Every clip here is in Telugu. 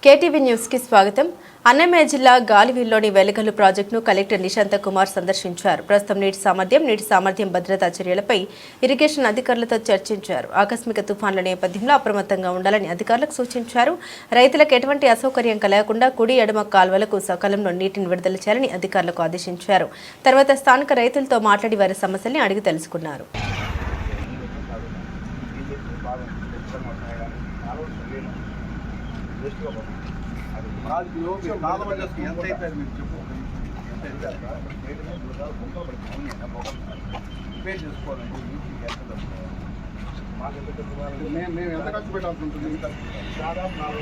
కేటీవీ న్యూస్ కి స్వాగతం. అన్నమయ్య జిల్లా గాలివీల్లోని వెలగల్లు ప్రాజెక్టును కలెక్టర్ నిశాంత కుమార్ సందర్శించారు. ప్రస్తుతం నీటి సామర్థ్యం భద్రతా చర్యలపై ఇరిగేషన్ అధికారులతో చర్చించారు. ఆకస్మిక తుఫాన్ల నేపథ్యంలో అప్రమత్తంగా ఉండాలని అధికారులకు సూచించారు. రైతులకు ఎటువంటి అసౌకర్యం కలగకుండా కుడి ఎడమ కాల్వలకు సకాలంలో నీటిని విడుదల చేయాలని అధికారులకు ఆదేశించారు. తర్వాత స్థానిక రైతులతో మాట్లాడి వారి సమస్యల్ని అడిగి తెలుసుకున్నారు. మేము ఎంత ఖర్చు పెట్టాల్సి ఉంటుంది? దాదాపు 4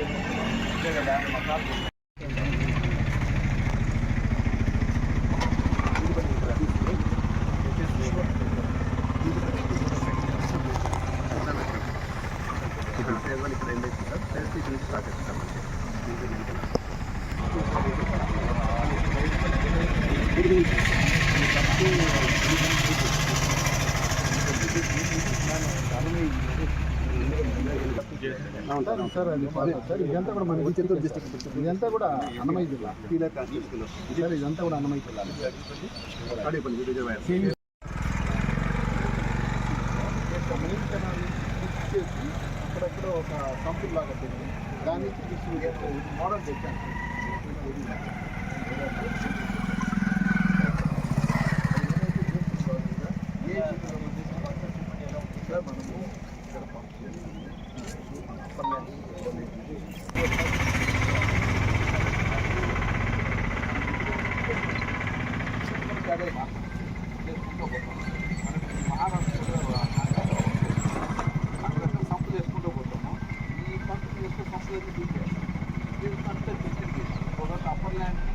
సార్ ఇదంతా కూడా మన చిత్తూరు డిస్ట్రిక్ట్, ఇదంతా కూడా అన్నమయ్య జిల్లా సార్, ఇదంతా కూడా అన్నమయ్య జిల్లా. అక్కడక్కడ ఒక కంపెనీ లాగా పెట్టింది, దాని నుంచి మోడల్ తెచ్చాను. సంపులు వేసుకుంటూ పోతాము. ఈ పంపు వేసుకుని సంపులు అయితే తీసేస్తాం. అప్పర్ ల్యాండ్కి